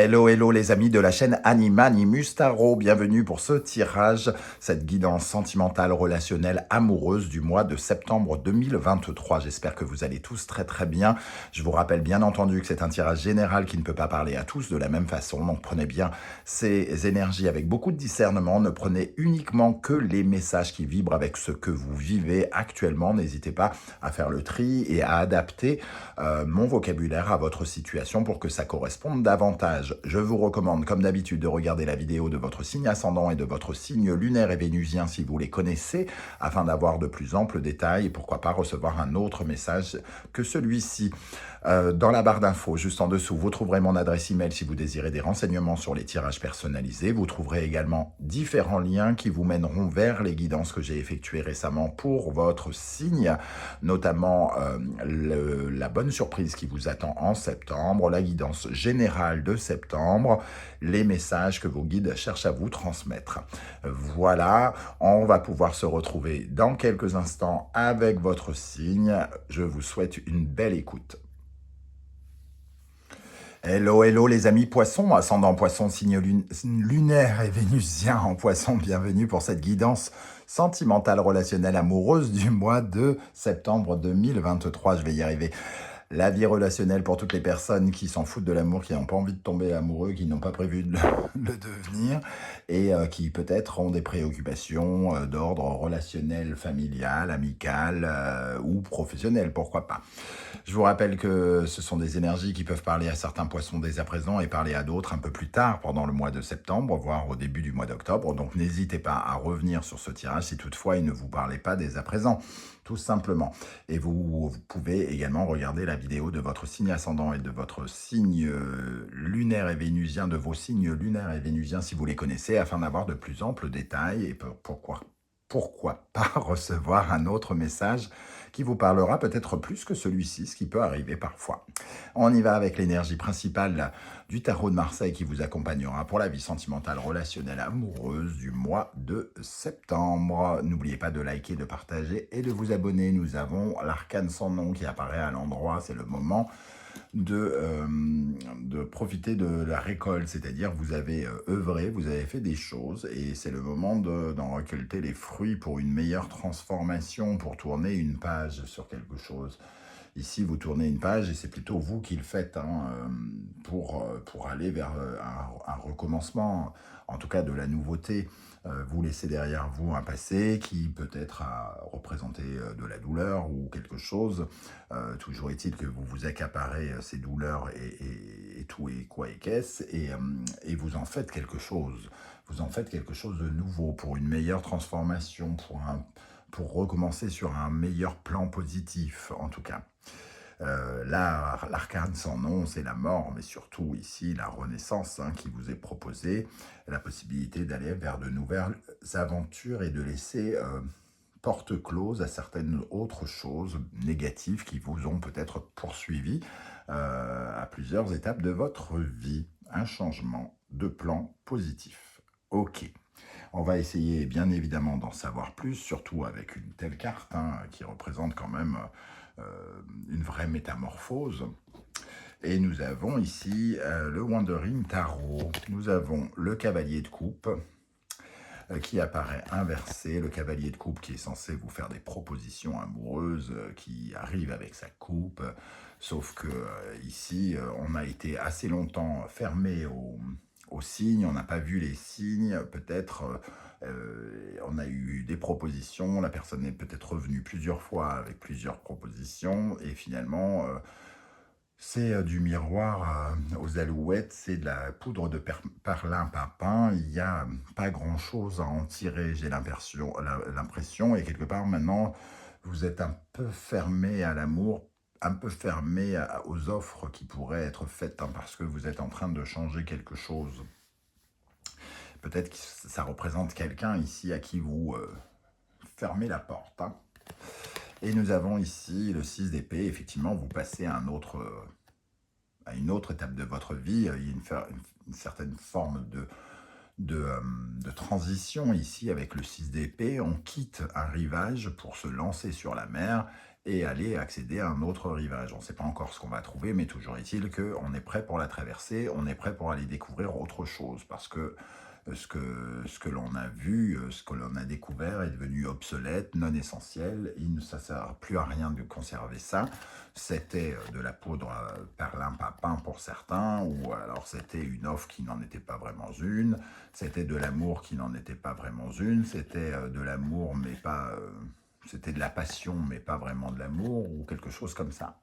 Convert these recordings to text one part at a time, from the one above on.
Hello, hello les amis de la chaîne Animanimus Tarot, bienvenue pour ce tirage, cette guidance sentimentale, relationnelle, amoureuse du mois de septembre 2023. J'espère que vous allez tous très très bien. Je vous rappelle bien entendu que c'est un tirage général qui ne peut pas parler à tous de la même façon, donc prenez bien ces énergies avec beaucoup de discernement, ne prenez uniquement que les messages qui vibrent avec ce que vous vivez actuellement. N'hésitez pas à faire le tri et à adapter mon vocabulaire à votre situation pour que ça corresponde davantage. Je vous recommande, comme d'habitude, de regarder la vidéo de votre signe ascendant et de votre signe lunaire et vénusien si vous les connaissez, afin d'avoir de plus amples détails et pourquoi pas recevoir un autre message que celui-ci. Dans la barre d'infos, juste en dessous, vous trouverez mon adresse email si vous désirez des renseignements sur les tirages personnalisés. Vous trouverez également différents liens qui vous mèneront vers les guidances que j'ai effectuées récemment pour votre signe, notamment la bonne surprise qui vous attend en septembre, la guidance générale de septembre, les messages que vos guides cherchent à vous transmettre. Voilà, on va pouvoir se retrouver dans quelques instants avec votre signe. Je vous souhaite une belle écoute. Hello, hello les amis poissons, ascendant poisson, signe lunaire et vénusien en poisson, bienvenue pour cette guidance sentimentale, relationnelle, amoureuse du mois de septembre 2023, je vais y arriver. La vie relationnelle pour toutes les personnes qui s'en foutent de l'amour, qui n'ont pas envie de tomber amoureux, qui n'ont pas prévu de le devenir et qui peut-être ont des préoccupations d'ordre relationnel, familial, amical ou professionnel, pourquoi pas. Je vous rappelle que ce sont des énergies qui peuvent parler à certains poissons dès à présent et parler à d'autres un peu plus tard pendant le mois de septembre, voire au début du mois d'octobre. Donc n'hésitez pas à revenir sur ce tirage si toutefois il ne vous parlait pas dès à présent, tout simplement. Et vous pouvez également regarder la vidéo de votre signe ascendant et de votre signe lunaire et vénusien, de vos signes lunaires et vénusiens si vous les connaissez, afin d'avoir de plus amples détails et pourquoi pas recevoir un autre message qui vous parlera peut-être plus que celui-ci, ce qui peut arriver parfois. On y va avec l'énergie principale du tarot de Marseille qui vous accompagnera pour la vie sentimentale, relationnelle, amoureuse du mois de septembre. N'oubliez pas de liker, de partager et de vous abonner. Nous avons l'arcane sans nom qui apparaît à l'endroit. C'est le moment de profiter de la récolte, c'est-à-dire vous avez œuvré, vous avez fait des choses et c'est le moment d'en récolter les fruits pour une meilleure transformation, pour tourner une page sur quelque chose. Ici, vous tournez une page et c'est plutôt vous qui le faites pour aller vers un recommencement, en tout cas de la nouveauté. Vous laissez derrière vous un passé qui peut-être a représenté de la douleur ou quelque chose. Toujours est-il que vous vous accaparez ces douleurs et tout et quoi et qu'est-ce et vous en faites quelque chose. Vous en faites quelque chose de nouveau pour une meilleure transformation, pour recommencer sur un meilleur plan positif, en tout cas. Là, l'arcane sans nom, c'est la mort, mais surtout ici, la renaissance qui vous est proposée, la possibilité d'aller vers de nouvelles aventures et de laisser porte close à certaines autres choses négatives qui vous ont peut-être poursuivi à plusieurs étapes de votre vie. Un changement de plan positif. Ok. On va essayer bien évidemment d'en savoir plus, surtout avec une telle carte qui représente quand même une vraie métamorphose. Et nous avons ici le Wandering Tarot. Nous avons le Cavalier de Coupe qui apparaît inversé. Le Cavalier de Coupe qui est censé vous faire des propositions amoureuses, qui arrive avec sa coupe. Sauf que ici, on a été assez longtemps fermé aux signes, on n'a pas vu les signes, peut-être on a eu des propositions, la personne est peut-être revenue plusieurs fois avec plusieurs propositions, et finalement, c'est du miroir aux alouettes, c'est de la poudre de perlimpinpin, il n'y a pas grand-chose à en tirer, j'ai l'impression, et quelque part maintenant, vous êtes un peu fermé à l'amour, un peu fermé aux offres qui pourraient être faites, parce que vous êtes en train de changer quelque chose. Peut-être que ça représente quelqu'un ici à qui vous fermez la porte. Et nous avons ici le 6 d'épée. Effectivement, vous passez à une autre étape de votre vie. Il y a une certaine forme de transition ici avec le 6 d'épée. On quitte un rivage pour se lancer sur la mer et aller accéder à un autre rivage. On ne sait pas encore ce qu'on va trouver, mais toujours est-il qu'on est prêt pour la traverser, on est prêt pour aller découvrir autre chose, parce que ce que l'on a vu, ce que l'on a découvert est devenu obsolète, non essentiel. Ça ne sert plus à rien de conserver ça. C'était de la poudre perlimpinpin pour certains, ou alors c'était une offre qui n'en était pas vraiment une, c'était de l'amour qui n'en était pas vraiment une, c'était de l'amour mais pas... c'était de la passion mais pas vraiment de l'amour, ou quelque chose comme ça.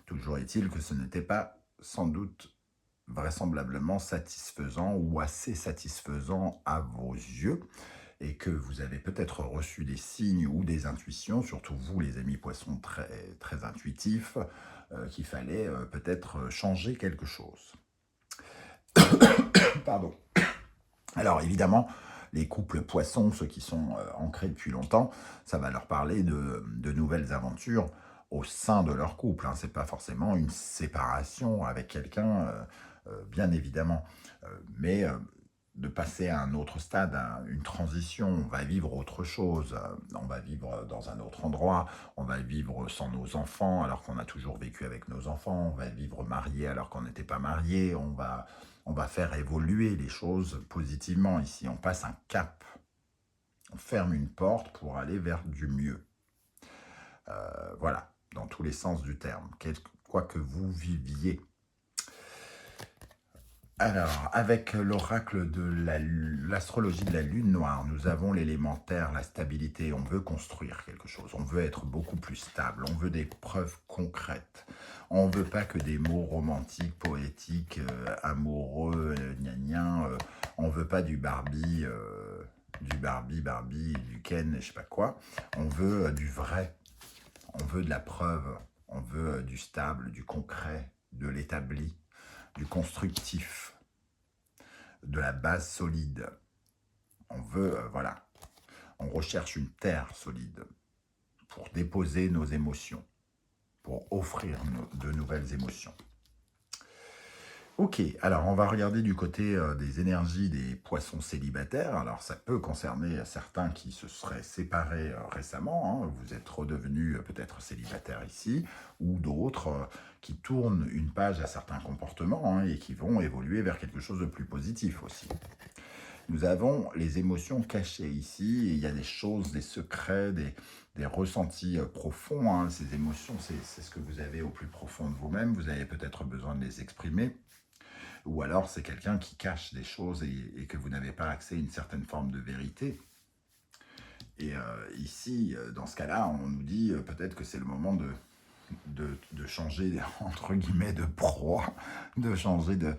Toujours est-il que ce n'était pas sans doute vraisemblablement satisfaisant ou assez satisfaisant à vos yeux, et que vous avez peut-être reçu des signes ou des intuitions, surtout vous les amis poissons très, très intuitifs, qu'il fallait peut-être changer quelque chose. Pardon. Alors évidemment, les couples poissons, ceux qui sont ancrés depuis longtemps, ça va leur parler de nouvelles aventures au sein de leur couple. Hein. Ce n'est pas forcément une séparation avec quelqu'un, bien évidemment, mais de passer à un autre stade, à une transition. On va vivre autre chose, on va vivre dans un autre endroit, on va vivre sans nos enfants alors qu'on a toujours vécu avec nos enfants, on va vivre marié alors qu'on n'était pas marié, on va faire évoluer les choses positivement ici. On passe un cap, on ferme une porte pour aller vers du mieux. Voilà, dans tous les sens du terme, quoi que vous viviez. Alors, avec l'oracle de l'astrologie de la lune noire, nous avons l'élémentaire, la stabilité. On veut construire quelque chose, on veut être beaucoup plus stable, on veut des preuves concrètes. On ne veut pas que des mots romantiques, poétiques, amoureux, gna gna. On ne veut pas du Barbie, du Ken, je sais pas quoi. On veut du vrai, on veut de la preuve, on veut du stable, du concret, de l'établi, du constructif, de la base solide. On veut, voilà, on recherche une terre solide pour déposer nos émotions, pour offrir de nouvelles émotions. Ok, alors on va regarder du côté des énergies des poissons célibataires. Alors ça peut concerner certains qui se seraient séparés récemment, hein. Vous êtes redevenus peut-être célibataires ici, ou d'autres qui tournent une page à certains comportements, hein, et qui vont évoluer vers quelque chose de plus positif aussi. Nous avons les émotions cachées ici, et il y a des choses, des secrets, des ressentis profonds, hein. Ces émotions, c'est ce que vous avez au plus profond de vous-même, vous avez peut-être besoin de les exprimer. Ou alors c'est quelqu'un qui cache des choses et que vous n'avez pas accès à une certaine forme de vérité. Et ici, dans ce cas-là, on nous dit peut-être que c'est le moment de changer, entre guillemets, de proie, de changer de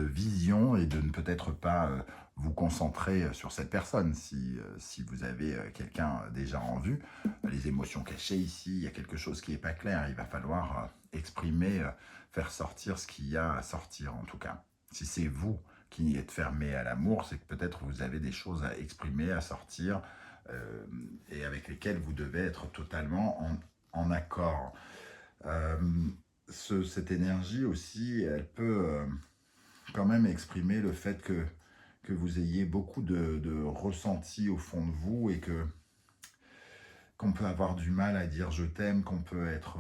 vision, et de ne peut-être pas vous concentrer sur cette personne. Si vous avez quelqu'un déjà en vue, les émotions cachées ici, il y a quelque chose qui n'est pas clair. Il va falloir exprimer, faire sortir ce qu'il y a à sortir en tout cas. Si c'est vous qui êtes fermé à l'amour, c'est que peut-être vous avez des choses à exprimer, à sortir, et avec lesquelles vous devez être totalement en accord. Cette énergie aussi, elle peut quand même exprimer le fait que vous ayez beaucoup de ressentis au fond de vous, et qu'on peut avoir du mal à dire je t'aime, qu'on peut être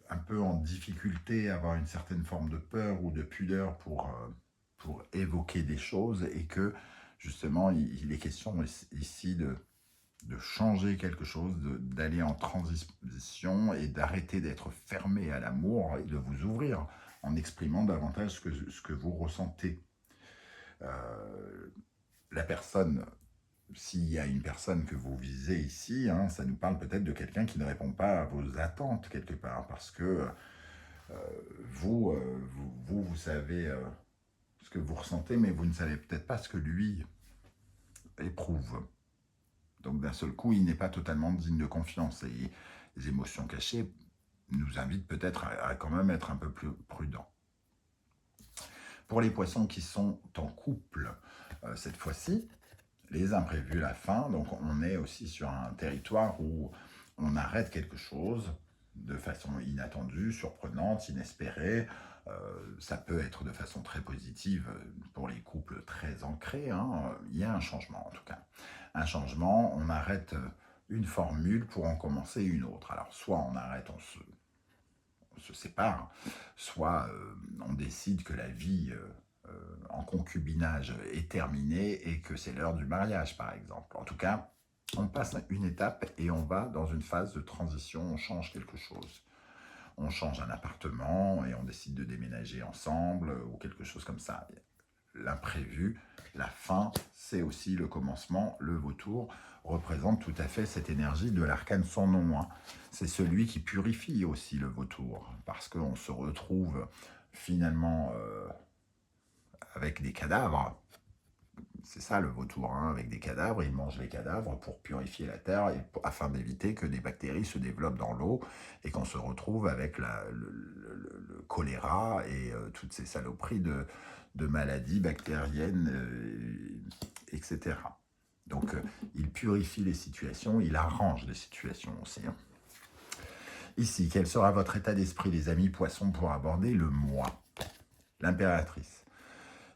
un peu en difficulté, avoir une certaine forme de peur ou de pudeur pour évoquer des choses, et que justement il est question ici de changer quelque chose, d'aller en transition et d'arrêter d'être fermé à l'amour et de vous ouvrir en exprimant davantage ce que vous ressentez. La personne, s'il y a une personne que vous visez ici, hein, ça nous parle peut-être de quelqu'un qui ne répond pas à vos attentes quelque part, parce que vous savez ce que vous ressentez, mais vous ne savez peut-être pas ce que lui éprouve. Donc d'un seul coup, il n'est pas totalement digne de confiance, et les émotions cachées nous invitent peut-être à quand même être un peu plus prudents. Pour les poissons qui sont en couple, cette fois-ci, les imprévus, la fin, donc on est aussi sur un territoire où on arrête quelque chose de façon inattendue, surprenante, inespérée. Ça peut être de façon très positive pour les couples très ancrés, hein. Il y a un changement en tout cas. Un changement, on arrête une formule pour en commencer une autre. Alors, soit on arrête, on se sépare, soit on décide que la vie en concubinage est terminée et que c'est l'heure du mariage, par exemple. En tout cas, on passe une étape et on va dans une phase de transition, on change quelque chose. On change un appartement et on décide de déménager ensemble ou quelque chose comme ça. L'imprévu, la fin, c'est aussi le commencement. Le vautour représente tout à fait cette énergie de l'arcane sans nom. Hein. C'est celui qui purifie aussi le vautour, parce qu'on se retrouve finalement avec des cadavres. C'est ça le vautour, hein, avec des cadavres, il mange les cadavres pour purifier la terre et afin d'éviter que des bactéries se développent dans l'eau et qu'on se retrouve avec le choléra et toutes ces saloperies de maladies bactériennes, etc. Donc il purifie les situations, il arrange les situations aussi. Hein. Ici, quel sera votre état d'esprit, les amis poissons, pour aborder le moi, l'impératrice?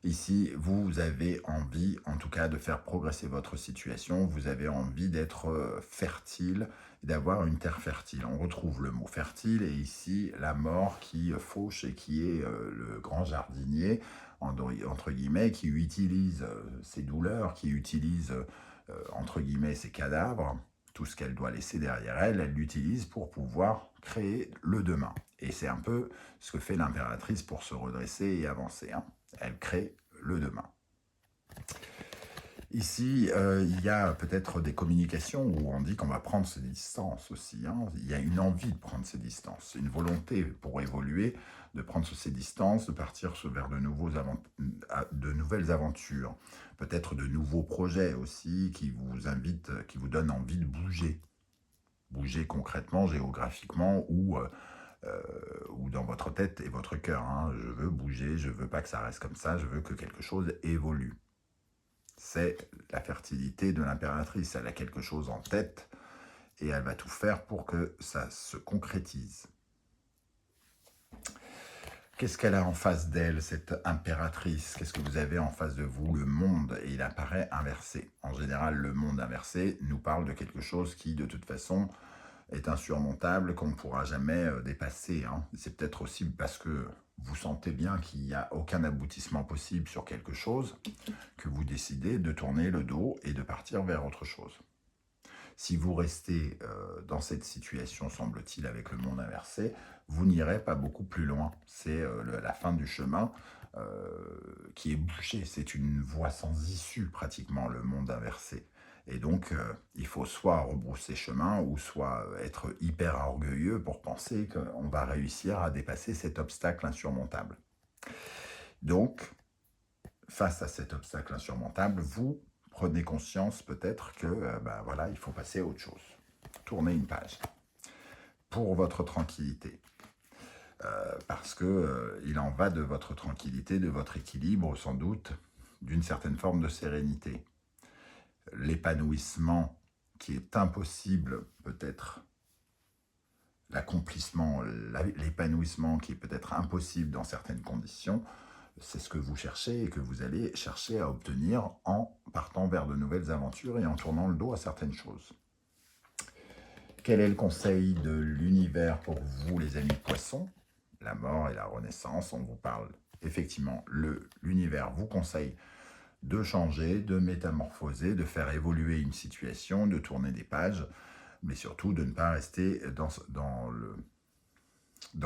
Ici, vous avez envie, en tout cas, de faire progresser votre situation. Vous avez envie d'être fertile, d'avoir une terre fertile. On retrouve le mot fertile et ici, la mort qui fauche et qui est le grand jardinier, entre guillemets, qui utilise ses douleurs, qui utilise, entre guillemets, ses cadavres, tout ce qu'elle doit laisser derrière elle, elle l'utilise pour pouvoir créer le demain. Et c'est un peu ce que fait l'impératrice pour se redresser et avancer. Hein. Elle crée le demain. Ici, il y a peut-être des communications où on dit qu'on va prendre ses distances aussi. Hein. Il y a une envie de prendre ses distances, une volonté pour évoluer, de prendre ses distances, de partir vers de nouvelles aventures, peut-être de nouveaux projets aussi qui vous invitent, qui vous donnent envie de bouger. Bouger concrètement, géographiquement ou dans votre tête et votre cœur. Hein. Je veux bouger, je veux pas que ça reste comme ça, je veux que quelque chose évolue. C'est la fertilité de l'impératrice, elle a quelque chose en tête et elle va tout faire pour que ça se concrétise. Qu'est-ce qu'elle a en face d'elle, cette impératrice? Qu'est-ce que vous avez en face de vous? Le monde, et il apparaît inversé. En général, le monde inversé nous parle de quelque chose qui, de toute façon, est insurmontable, qu'on ne pourra jamais dépasser. Hein. C'est peut-être aussi parce que vous sentez bien qu'il n'y a aucun aboutissement possible sur quelque chose, que vous décidez de tourner le dos et de partir vers autre chose. Si vous restez dans cette situation, semble-t-il, avec le monde inversé, vous n'irez pas beaucoup plus loin. C'est la fin du chemin qui est bouché. C'est une voie sans issue, pratiquement, le monde inversé. Et donc, il faut soit rebrousser chemin ou soit être hyper orgueilleux pour penser qu'on va réussir à dépasser cet obstacle insurmontable. Donc, face à cet obstacle insurmontable, vous prenez conscience peut-être que voilà, il faut passer à autre chose. Tournez une page pour votre tranquillité. Parce que il en va de votre tranquillité, de votre équilibre, sans doute, d'une certaine forme de sérénité. L'épanouissement qui est impossible, peut-être, l'accomplissement, l'épanouissement qui est peut-être impossible dans certaines conditions, c'est ce que vous cherchez et que vous allez chercher à obtenir en partant vers de nouvelles aventures et en tournant le dos à certaines choses. Quel est le conseil de l'univers pour vous, les amis poissons? La mort et la renaissance, on vous parle effectivement, l'univers vous conseille de changer, de métamorphoser, de faire évoluer une situation, de tourner des pages, mais surtout de ne pas rester dans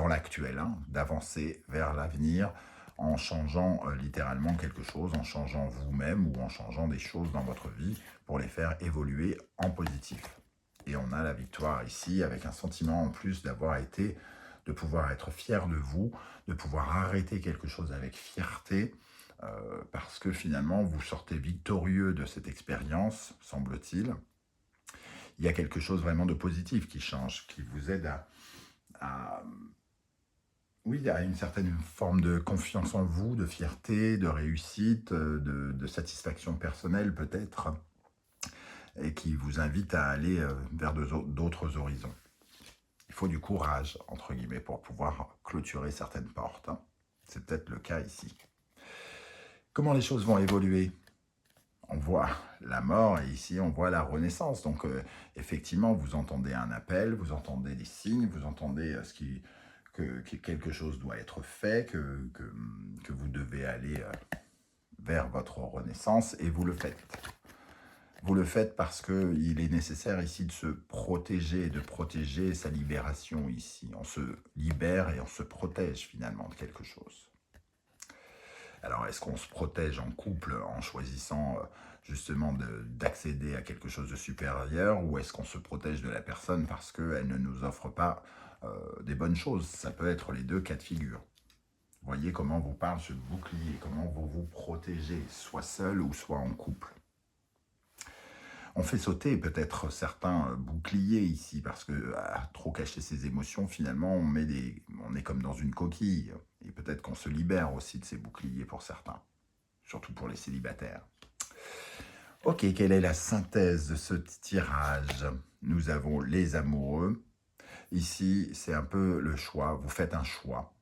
l'actuel, hein, d'avancer vers l'avenir en changeant littéralement quelque chose, en changeant vous-même ou en changeant des choses dans votre vie pour les faire évoluer en positif. Et on a la victoire ici avec un sentiment en plus de pouvoir être fier de vous, de pouvoir arrêter quelque chose avec fierté, parce que finalement vous sortez victorieux de cette expérience, semble-t-il. Il y a quelque chose vraiment de positif qui change, qui vous aide oui, il y a une certaine forme de confiance en vous, de fierté, de réussite, de satisfaction personnelle peut-être, et qui vous invite à aller vers d'autres horizons. Il faut du courage, entre guillemets, pour pouvoir clôturer certaines portes. Hein. C'est peut-être le cas ici. Comment les choses vont évoluer? on voit la mort et ici on voit la renaissance. Donc effectivement, vous entendez un appel, vous entendez des signes, vous entendez que quelque chose doit être fait, que vous devez aller vers votre renaissance et vous le faites. Vous le faites parce qu'il est nécessaire ici de se protéger, de protéger sa libération ici. On se libère et on se protège finalement de quelque chose. Alors, est-ce qu'on se protège en couple en choisissant justement d'accéder à quelque chose de supérieur, ou est-ce qu'on se protège de la personne parce qu'elle ne nous offre pas des bonnes choses? Ça peut être les deux cas de figure. Voyez comment vous parle ce bouclier, comment vous vous protégez, soit seul ou soit en couple. On fait sauter peut-être certains boucliers ici, parce que à trop cacher ses émotions, finalement, on est comme dans une coquille. Et peut-être qu'on se libère aussi de ces boucliers pour certains, surtout pour les célibataires. Ok, quelle est la synthèse de ce tirage? Nous avons les amoureux. Ici, c'est un peu le choix. Vous faites un choix.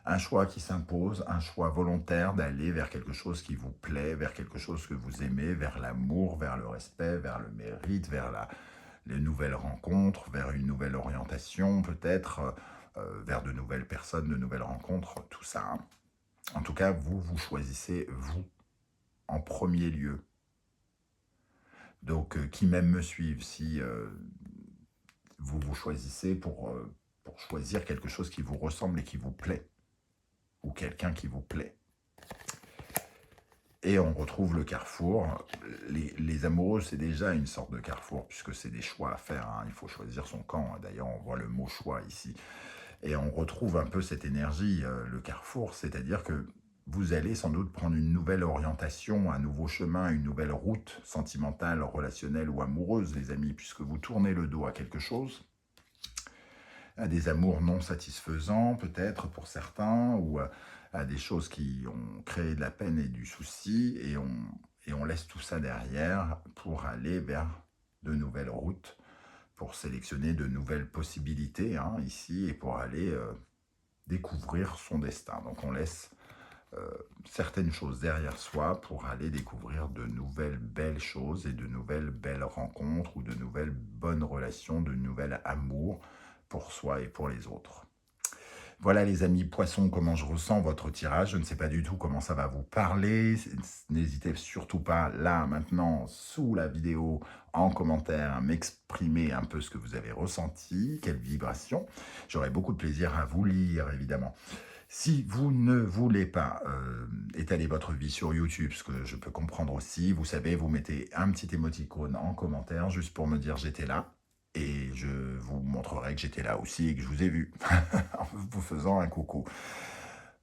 Un choix qui s'impose, un choix volontaire d'aller vers quelque chose qui vous plaît, vers quelque chose que vous aimez, vers l'amour, vers le respect, vers le mérite, vers les nouvelles rencontres, vers une nouvelle orientation peut-être, vers de nouvelles personnes, de nouvelles rencontres, tout ça. Hein. En tout cas, vous choisissez vous en premier lieu. Donc, qui même me suivent, si vous choisissez pour choisir quelque chose qui vous ressemble et qui vous plaît, ou quelqu'un qui vous plaît. Et on retrouve le carrefour. Les amoureux, c'est déjà une sorte de carrefour, puisque c'est des choix à faire. Hein. Il faut choisir son camp. D'ailleurs, on voit le mot choix ici. Et on retrouve un peu cette énergie, le carrefour, c'est-à-dire que vous allez sans doute prendre une nouvelle orientation, un nouveau chemin, une nouvelle route sentimentale, relationnelle ou amoureuse, les amis, puisque vous tournez le dos à quelque chose, à des amours non satisfaisants peut-être pour certains, ou à des choses qui ont créé de la peine et du souci, et on laisse tout ça derrière pour aller vers de nouvelles routes, pour sélectionner de nouvelles possibilités hein, ici, et pour aller découvrir son destin. Donc on laisse certaines choses derrière soi pour aller découvrir de nouvelles belles choses et de nouvelles belles rencontres, ou de nouvelles bonnes relations, de nouveaux amours pour soi et pour les autres. Voilà les amis poissons, comment je ressens votre tirage. Je ne sais pas du tout comment ça va vous parler. N'hésitez surtout pas là, maintenant, sous la vidéo, en commentaire, à m'exprimer un peu ce que vous avez ressenti, quelle vibration. J'aurai beaucoup de plaisir à vous lire, évidemment. Si vous ne voulez pas étaler votre vie sur YouTube, ce que je peux comprendre aussi, vous savez, vous mettez un petit émoticône en commentaire, juste pour me dire j'étais là. Et je vous montrerai que j'étais là aussi et que je vous ai vu, en vous faisant un coucou.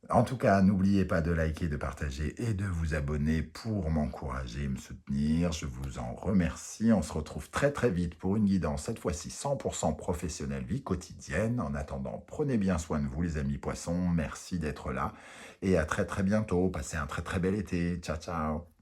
En tout cas, n'oubliez pas de liker, de partager et de vous abonner pour m'encourager et me soutenir. Je vous en remercie. On se retrouve très très vite pour une guidance, cette fois-ci 100% professionnelle, vie quotidienne. En attendant, prenez bien soin de vous les amis poissons. Merci d'être là et à très très bientôt. Passez un très très bel été. Ciao ciao.